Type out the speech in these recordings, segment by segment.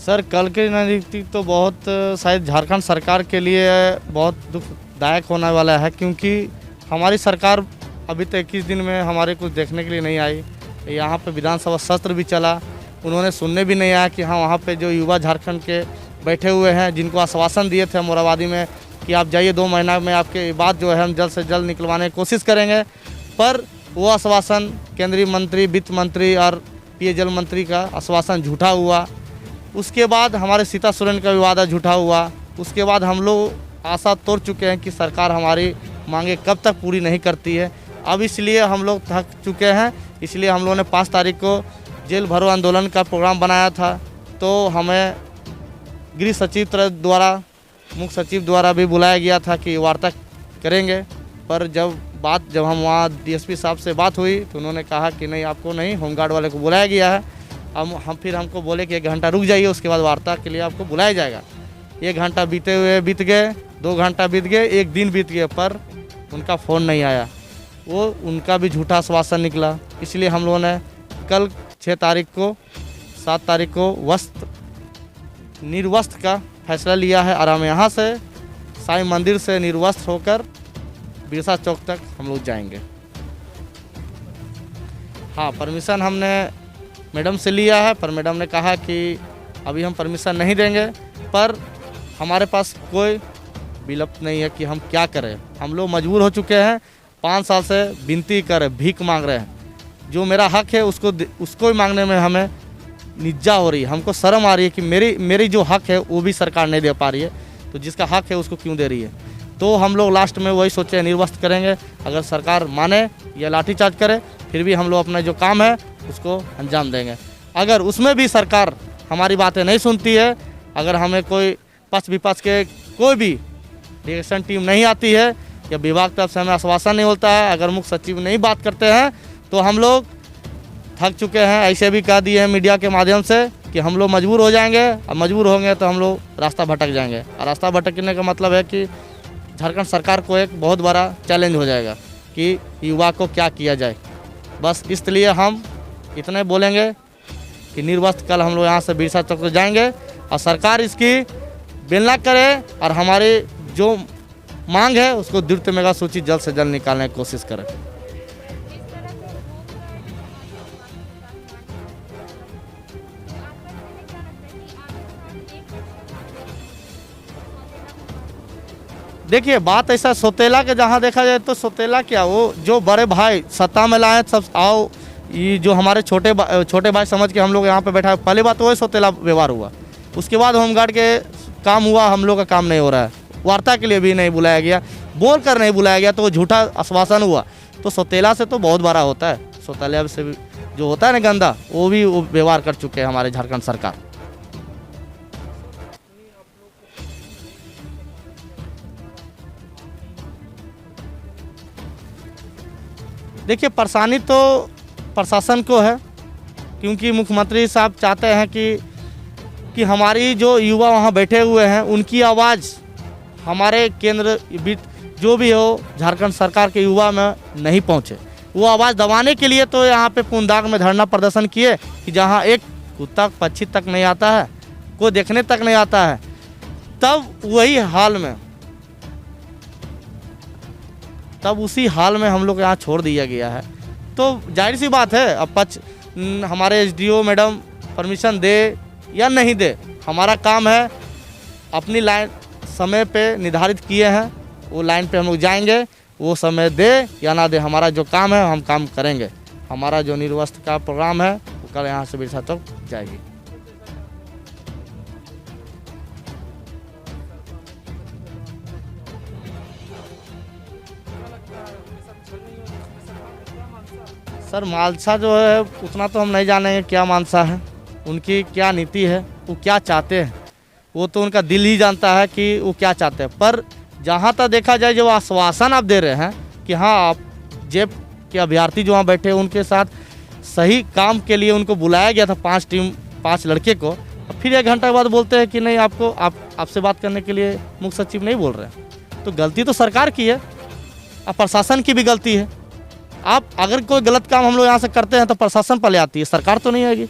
Sir कल की रणनीति तो बहुत शायद झारखंड सरकार के लिए बहुत दुखदायक होने वाला है, क्योंकि हमारी सरकार अभी तक 21 दिन में हमारे कुछ देखने के लिए नहीं आई। यहाँ पे विधानसभा सत्र भी चला, उन्होंने सुनने भी नहीं आया कि हाँ वहाँ पे जो युवा झारखंड के बैठे हुए हैं, जिनको आश्वासन दिए थे मोराबादी में कि आप जाइए 2 महीना में आपके बात जो है हम जल्द से जल्द निकलवाने की कोशिश करेंगे, पर वो आश्वासन केंद्रीय मंत्री, वित्त मंत्री और पेयजल मंत्री का आश्वासन झूठा हुआ। उसके बाद हमारे सीता सोरेन का भी वादा झूठा हुआ। उसके बाद हम लोग आशा तोड़ चुके हैं कि सरकार हमारी मांगे कब तक पूरी नहीं करती है। अब इसलिए हम लोग थक चुके हैं, इसलिए हम लोगों ने 5 तारीख को जेल भरो आंदोलन का प्रोग्राम बनाया था। तो हमें गृह सचिव द्वारा, मुख्य सचिव द्वारा भी बुलाया गया था कि वार्ता करेंगे, पर जब हम वहाँ डीएसपी साहब से बात हुई तो उन्होंने कहा कि नहीं, आपको नहीं, होमगार्ड वाले को बुलाया गया है। हम फिर हमको बोले कि 1 घंटा रुक जाइए, उसके बाद वार्ता के लिए आपको बुलाया जाएगा। 1 घंटा बीत गए, 2 घंटा बीत गए, 1 दिन बीत गए, पर उनका फ़ोन नहीं आया। वो उनका भी झूठा आश्वासन निकला। इसलिए हम लोगों ने कल 6 तारीख को 7 तारीख को निर्वस्त्र का फैसला लिया है, और हम यहाँ से साईं मंदिर से निर्वस्त्र होकर बिरसा चौक तक हम लोग जाएंगे। हाँ, परमिशन हमने मैडम से लिया है, पर मैडम ने कहा कि अभी हम परमिशन नहीं देंगे, पर हमारे पास कोई विकल्प नहीं है कि हम क्या करें। हम लोग मजबूर हो चुके हैं, 5 साल से विनती कर भीख मांग रहे हैं। जो मेरा हक है उसको ही मांगने में हमें निज्जा हो रही है, हमको शर्म आ रही है कि मेरी जो हक है वो भी सरकार नहीं दे पा रही है, तो जिसका हक है उसको क्यों दे रही है। तो हम लोग लास्ट में वही सोचे निर्वस्त्र करेंगे। अगर सरकार माने या लाठीचार्ज करे, फिर भी हम लोग अपना जो काम है उसको अंजाम देंगे। अगर उसमें भी सरकार हमारी बातें नहीं सुनती है, अगर हमें कोई पक्ष विपक्ष के कोई भी डिरेक्शन टीम नहीं आती है या विभाग तरफ से हमें आश्वासन नहीं होता है, अगर मुख्य सचिव नहीं बात करते हैं, तो हम लोग थक चुके हैं। ऐसे भी कह दिए हैं मीडिया के माध्यम से कि हम लोग मजबूर हो जाएंगे, और मजबूर होंगे तो हम लोग रास्ता भटक जाएंगे। और रास्ता भटकने का मतलब है कि झारखंड सरकार को एक बहुत बड़ा चैलेंज हो जाएगा कि युवा को क्या किया जाए। बस इसलिए हम इतने बोलेंगे कि निर्वस्त्र कल हम लोग यहाँ से बिरसा चौक जाएंगे, और सरकार इसकी बेलना करे और हमारी जो मांग है उसको द्रुत मेगा सूची जल्द से जल्द निकालने की कोशिश करें। देखिए, बात ऐसा सौतेला के जहाँ देखा जाए तो सौतेला क्या, वो जो बड़े भाई सत्ता में लाए सब आओ, ये जो हमारे छोटे भाई समझ के हम लोग यहाँ पे बैठा है, पहली बात तो वही सौतेला व्यवहार हुआ। उसके बाद होमगार्ड के काम हुआ, हम लोग का काम नहीं हो रहा है। वार्ता के लिए भी नहीं बुलाया गया, बोल कर नहीं बुलाया गया, तो वो झूठा आश्वासन हुआ। तो सौतेला से तो बहुत बड़ा होता है, सौतेला से भी जो होता है ना गंदा, वो भी व्यवहार कर चुके हैं हमारे झारखंड सरकार। देखिए, परेशानी तो प्रशासन को है, क्योंकि मुख्यमंत्री साहब चाहते हैं कि हमारी जो युवा वहाँ बैठे हुए हैं उनकी आवाज़ हमारे केंद्र जो भी हो झारखंड सरकार के युवा में नहीं पहुँचे। वो आवाज़ दबाने के लिए तो यहाँ पे पुनदाग में धरना प्रदर्शन किए कि जहाँ एक कुत्ता पक्षी तक नहीं आता है, कोई देखने तक नहीं आता है, तब उसी हाल में हम लोग यहाँ छोड़ दिया गया है। तो जाहिर सी बात है, अब हमारे एसडीओ मैडम परमिशन दे या नहीं दे, हमारा काम है अपनी लाइन समय पे निर्धारित किए हैं, वो लाइन पे हम लोग जाएंगे। वो समय दे या ना दे, हमारा जो काम है हम काम करेंगे। हमारा जो निर्वस्त्र का प्रोग्राम है वो कल यहाँ से बिरसा चौक जाएगी। सर, मालसा जो है उतना तो हम नहीं जानेंगे क्या मानसा है, उनकी क्या नीति है, वो क्या चाहते हैं, वो तो उनका दिल ही जानता है कि वो क्या चाहते हैं। पर जहाँ तक देखा जाए, जो आश्वासन आप दे रहे हैं कि हाँ आप जेब के अभ्यर्थी जो वहाँ बैठे हैं उनके साथ सही काम के लिए उनको बुलाया गया था, 5 लड़के को, फिर 1 घंटा बाद बोलते हैं कि नहीं, आपसे बात करने के लिए मुख्य सचिव नहीं बोल रहे हैं। तो गलती तो सरकार की है, और प्रशासन की भी गलती है। आप अगर कोई गलत काम हम लोग यहाँ से करते हैं तो प्रशासन पहले आती है, सरकार तो नहीं आएगी।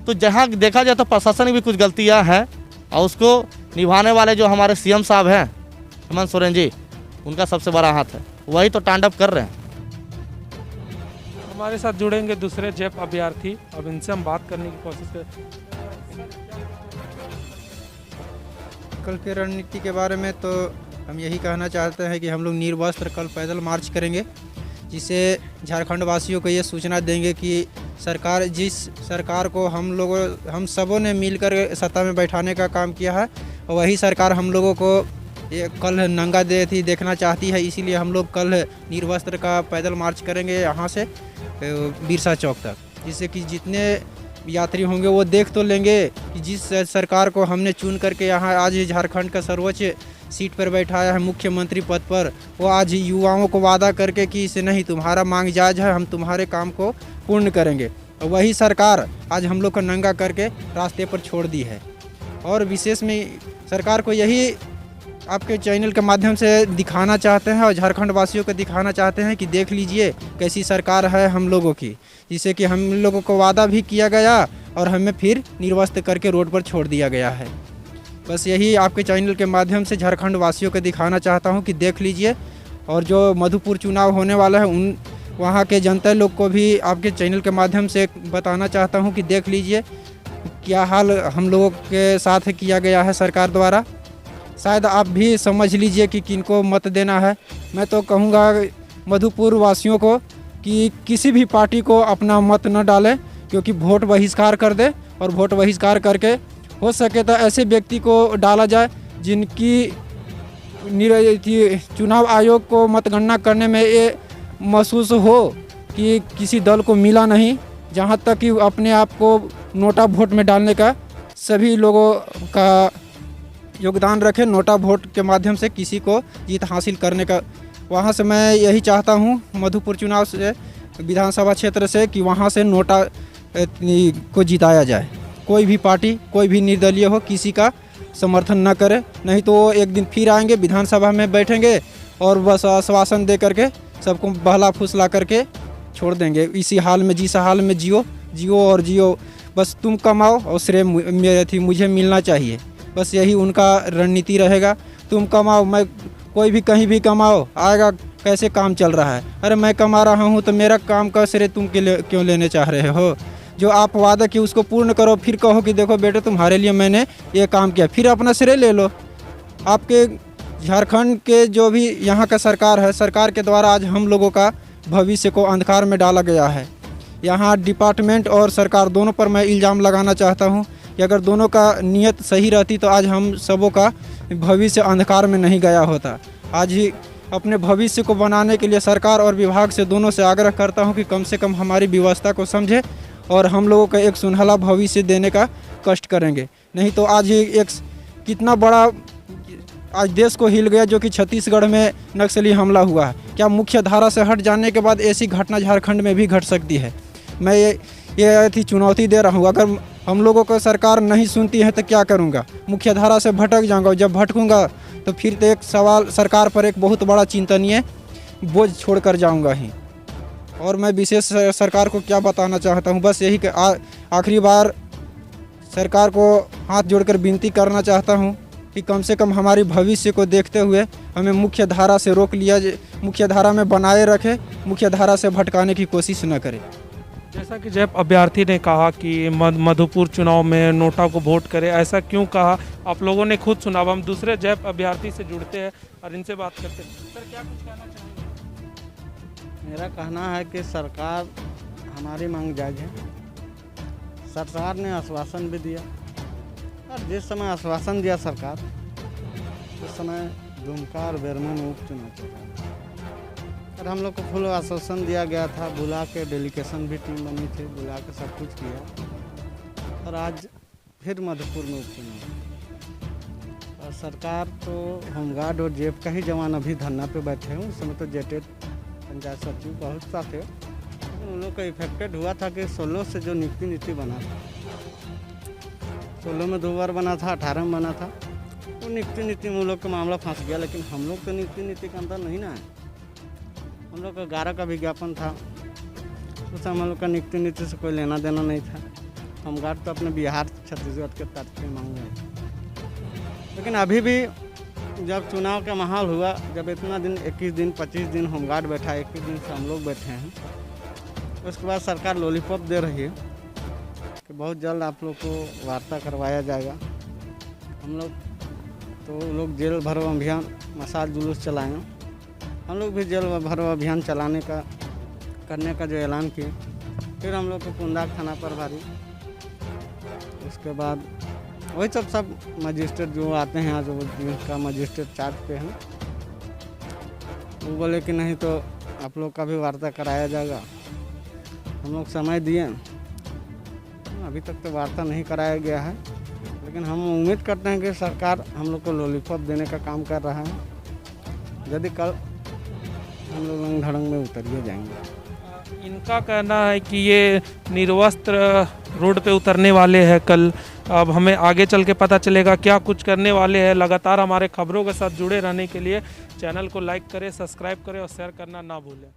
तो जहाँ देखा जाए तो प्रशासन की भी कुछ गलतियाँ हैं और उसको निभाने वाले जो हमारे सीएम साहब हैं हेमंत सोरेन जी, उनका सबसे बड़ा हाथ है, वही तो तांडव कर रहे हैं। हमारे साथ जुड़ेंगे दूसरे जैप अभ्यर्थी, अब इनसे हम बात करने की कोशिश करें। कल की रणनीति के बारे में तो हम यही कहना चाहते हैं कि हम लोग निर्वस्त्र कल पैदल मार्च करेंगे, जिससे झारखंड वासियों को ये सूचना देंगे कि सरकार, जिस सरकार को हम सबों ने मिलकर सत्ता में बैठाने का काम किया है, वही सरकार हम लोगों को ये कल नंगा देखना चाहती है। इसीलिए हम लोग कल निर्वस्त्र का पैदल मार्च करेंगे यहाँ से बिरसा चौक तक, जिससे कि जितने यात्री होंगे वो देख तो लेंगे कि जिस सरकार को हमने चुन करके यहाँ आज झारखंड का सर्वोच्च सीट पर बैठाया है मुख्यमंत्री पद पर, वो आज युवाओं को वादा करके कि इसे नहीं, तुम्हारा मांग जायज़ है, हम तुम्हारे काम को पूर्ण करेंगे, और वही सरकार आज हम लोग को नंगा करके रास्ते पर छोड़ दी है। और विशेष में सरकार को यही आपके चैनल के माध्यम से दिखाना चाहते हैं और झारखंड वासियों को दिखाना चाहते हैं कि देख लीजिए कैसी सरकार है हम लोगों की, जिससे कि हम लोगों को वादा भी किया गया और हमें फिर निर्वस्त्र करके रोड पर छोड़ दिया गया है। बस यही आपके चैनल के माध्यम से झारखंड वासियों को दिखाना चाहता हूं कि देख लीजिए, और जो मधुपुर चुनाव होने वाला है वहां के जनता लोग को भी आपके चैनल के माध्यम से बताना चाहता हूं कि देख लीजिए क्या हाल हम लोगों के साथ किया गया है सरकार द्वारा। शायद आप भी समझ लीजिए कि किनको मत देना है। मैं तो कहूँगा मधुपुर वासियों को कि किसी भी पार्टी को अपना मत न डालें, क्योंकि वोट बहिष्कार कर दे, और वोट बहिष्कार करके हो सके तो ऐसे व्यक्ति को डाला जाए जिनकी चुनाव आयोग को मतगणना करने में ये महसूस हो कि किसी दल को मिला नहीं, जहाँ तक कि अपने आप को नोटा वोट में डालने का सभी लोगों का योगदान रखें, नोटा वोट के माध्यम से किसी को जीत हासिल करने का। वहाँ से मैं यही चाहता हूँ मधुपुर चुनाव से, विधानसभा क्षेत्र से, कि वहाँ से नोटा को जिताया जाए। कोई भी पार्टी, कोई भी निर्दलीय हो, किसी का समर्थन न करे, नहीं तो वो एक दिन फिर आएंगे विधानसभा में बैठेंगे और बस आश्वासन दे करके सबको बहला फुसला करके छोड़ देंगे। इसी हाल में, जिस हाल में जियो और जियो, बस तुम कमाओ और श्रेय मुझे मिलना चाहिए, बस यही उनका रणनीति रहेगा। तुम कमाओ, मैं कोई भी कहीं भी कमाओ, आएगा कैसे काम चल रहा है, अरे मैं कमा रहा हूँ तो मेरा काम का श्रेय तुम क्यों लेने चाह रहे हो। जो आप वादा किए उसको पूर्ण करो, फिर कहो कि देखो बेटे तुम्हारे लिए मैंने ये काम किया, फिर अपना श्रेय ले लो। आपके झारखंड के जो भी यहाँ का सरकार है, सरकार के द्वारा आज हम लोगों का भविष्य को अंधकार में डाला गया है। यहाँ डिपार्टमेंट और सरकार दोनों पर मैं इल्ज़ाम लगाना चाहता हूँ कि अगर दोनों का नियत सही रहती तो आज हम सबों का भविष्य अंधकार में नहीं गया होता। आज ही अपने भविष्य को बनाने के लिए सरकार और विभाग से, दोनों से आग्रह करता हूं कि कम से कम हमारी व्यवस्था को समझे और हम लोगों का एक सुनहला भविष्य देने का कष्ट करेंगे। नहीं तो आज ही एक कितना बड़ा आज देश को हिल गया जो कि छत्तीसगढ़ में नक्सली हमला हुआ है। क्या मुख्य धारा से हट जाने के बाद ऐसी घटना झारखंड में भी घट सकती है? मैं ये चुनौती दे रहा हूँ। अगर हम लोगों को सरकार नहीं सुनती है तो क्या करूँगा? मुख्य धारा से भटक जाऊँगा। जब भटकूँगा तो फिर तो एक सवाल सरकार पर एक बहुत बड़ा चिंतनीय बोझ छोड़ कर जाऊँगा ही। और मैं विशेष सरकार को क्या बताना चाहता हूँ, बस यही कि आखिरी बार सरकार को हाथ जोड़कर विनती करना चाहता हूँ कि कम से कम हमारी भविष्य को देखते हुए हमें मुख्य धारा से रोक लिया, मुख्य धारा में बनाए रखे, मुख्य धारा से भटकाने की कोशिश न करें। जैसा कि जैप अभ्यर्थी ने कहा कि मधुपुर चुनाव में नोटा को वोट करें, ऐसा क्यों कहा? आप लोगों ने खुद सुना। अब हम दूसरे जैप अभ्यर्थी से जुड़ते हैं और इनसे बात करते हैं। सर, क्या कुछ कहना चाहेंगे? मेरा कहना है कि सरकार हमारी मांग जायज़ है। सरकार ने आश्वासन भी दिया और जिस समय आश्वासन दिया सरकार, उस समय दुमका और बेरमो में उपचुनाव चल रहा था और हम लोग को फुल आश्वासन दिया गया था। बुला के डेलीगेशन भी टीम बनी थी, बुला के सब कुछ किया और आज फिर मधुपुर में उपचुनाव। और सरकार तो होमगार्ड और जेब का ही जवान अभी धरना पे बैठे हैं। उस समय तो जेटेड पंचायत सचिव बहुत सा थे, लेकिन उन लोग का इफेक्टेड हुआ था कि 16 से जो नियुक्ति नीति बना था, 16 में 2 बार बना था, 18 में बना था, तो नियुक्ति नीति में उन लोग का मामला फंस गया। लेकिन हम लोग तो नियुक्ति नीति के अंदर नहीं ना है। हम लोग का 11 का विज्ञापन था, उस समय हम लोग का नियुक्ति नीति से कोई लेना देना नहीं था। होमगार्ड तो अपने बिहार छत्तीसगढ़ के तर्ज पे मांगे हैं। लेकिन अभी भी जब चुनाव का माहौल हुआ, जब इतना दिन 21 दिन 25 दिन होमगार्ड बैठा, 21 दिन से हम लोग बैठे हैं, उसके बाद सरकार लॉलीपॉप दे रही है कि बहुत जल्द आप लोग को वार्ता करवाया जाएगा। हम लोग तो लोग जेल भरो अभियान मसाल जुलूस चलाएँ, हम लोग भी जेल भरो अभियान करने का जो ऐलान किए। फिर हम लोग को कुंदाग थाना प्रभारी, उसके बाद वही सब मजिस्ट्रेट जो आते हैं, जो जिनका मजिस्ट्रेट चार्ज पे हैं, वो बोले कि नहीं तो आप लोग का भी वार्ता कराया जाएगा। हम लोग समय दिए, अभी तक तो वार्ता नहीं कराया गया है, लेकिन हम उम्मीद करते हैं कि सरकार हम लोग को लॉलीपॉप देने का काम कर रहा है। यदि कल हम लोग लंग धड़ंग में उतरिए जाएंगे। इनका कहना है कि ये निर्वस्त्र रोड पे उतरने वाले हैं कल। अब हमें आगे चल के पता चलेगा क्या कुछ करने वाले हैं। लगातार हमारे खबरों के साथ जुड़े रहने के लिए चैनल को लाइक करें, सब्सक्राइब करें और शेयर करना ना भूलें।